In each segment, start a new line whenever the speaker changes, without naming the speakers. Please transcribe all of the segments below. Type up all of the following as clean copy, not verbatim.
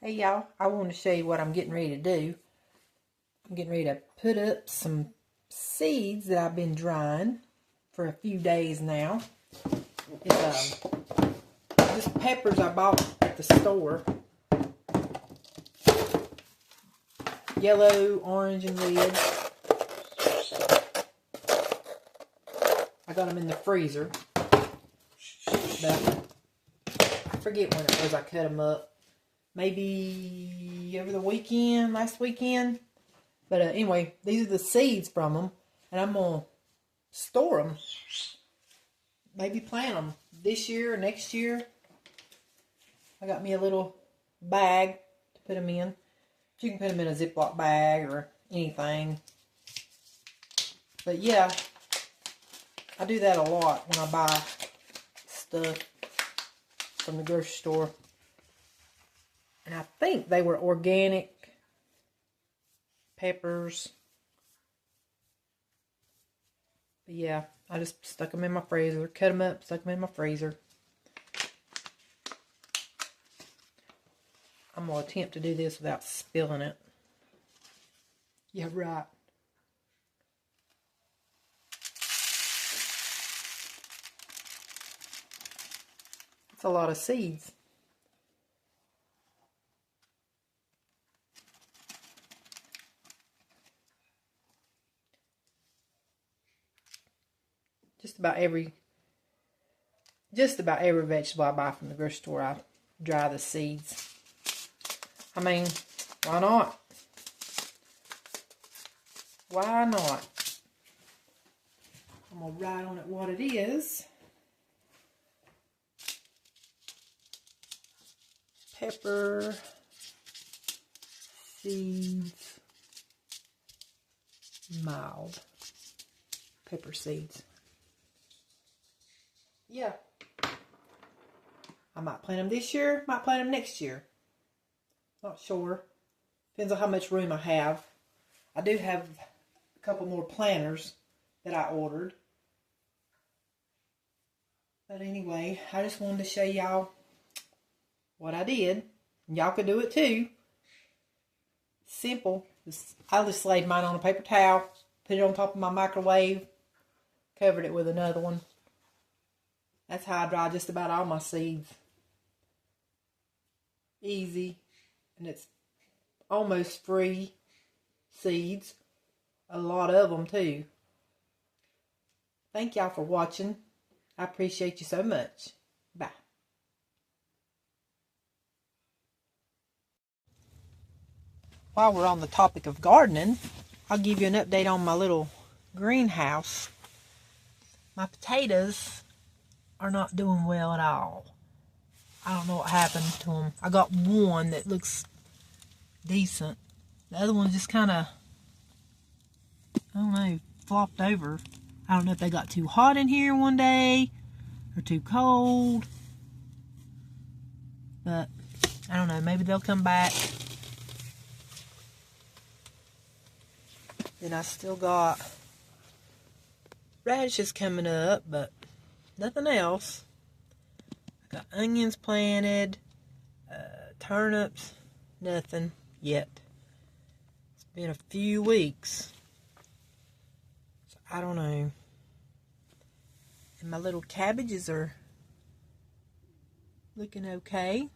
Hey y'all, I want to show you what I'm getting ready to do. I'm getting ready to put up some seeds that I've been drying for a few days now. It's just peppers I bought at the store. Yellow, orange, and red. I got them in the freezer. But I forget when it was I cut them up. Maybe over the weekend, last weekend. But anyway, these are the seeds from them. And I'm going to store them. Maybe plant them this year or next year. I got me a little bag to put them in. You can put them in a Ziploc bag or anything. But yeah, I do that a lot when I buy stuff from the grocery store. And I think they were organic peppers. But yeah, I just stuck them in my freezer, cut them up, stuck them in my freezer. I'm going to attempt to do this without spilling it. Yeah, right. It's a lot of seeds. Just about every vegetable I buy from the grocery store, I dry the seeds. I mean, why not? Why not? I'm going to write on it what it is. Pepper seeds, mild pepper seeds. Yeah. I might plant them this year, might plant them next year. Not sure. Depends on how much room I have. I do have a couple more planters that I ordered. But anyway, I just wanted to show y'all what I did. Y'all could do it too. Simple. I just laid mine on a paper towel, put it on top of my microwave, covered it with another one. That's how I dry just about all my seeds. Easy. And it's almost free seeds. A lot of them too. Thank y'all for watching. I appreciate you so much. Bye. While we're on the topic of gardening, I'll give you an update on my little greenhouse. My potatoes are not doing well at all. I don't know what happened to them. I got one that looks decent. The other one just kind of, I don't know, flopped over. I don't know if they got too hot in here one day or too cold. But I don't know, maybe they'll come back. Then I still got radishes coming up, but nothing else. I got onions planted, turnips, nothing yet. It's been a few weeks, so I don't know. And my little cabbages are looking okay.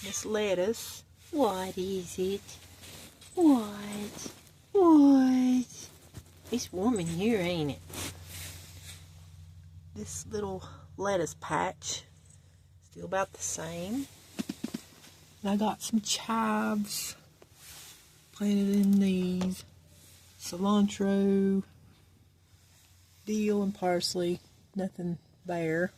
This lettuce.
What is it? What? It's warm in here, ain't it?
This little lettuce patch, still about the same. And I got some chives planted in these. Cilantro, dill, and parsley. Nothing there.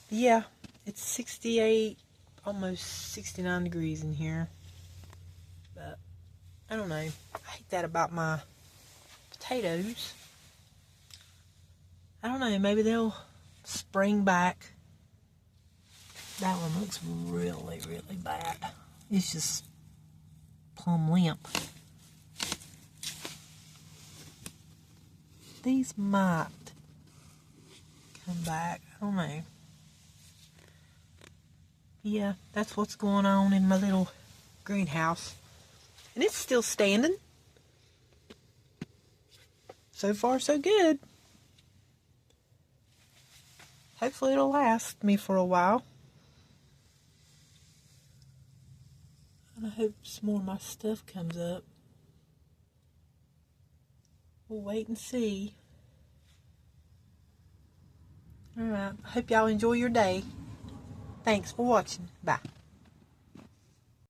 Yeah, it's 68, almost 69 degrees in here. But I don't know. I hate that about my potatoes. I don't know, maybe they'll spring back. That one looks really, really bad. It's just plumb limp. These might come back. I don't know. Yeah, that's what's going on in my little greenhouse. And it's still standing. So far, so good. Hopefully it'll last me for a while. And I hope some more of my stuff comes up. We'll wait and see. Alright, I hope y'all enjoy your day. Thanks for watching. Bye.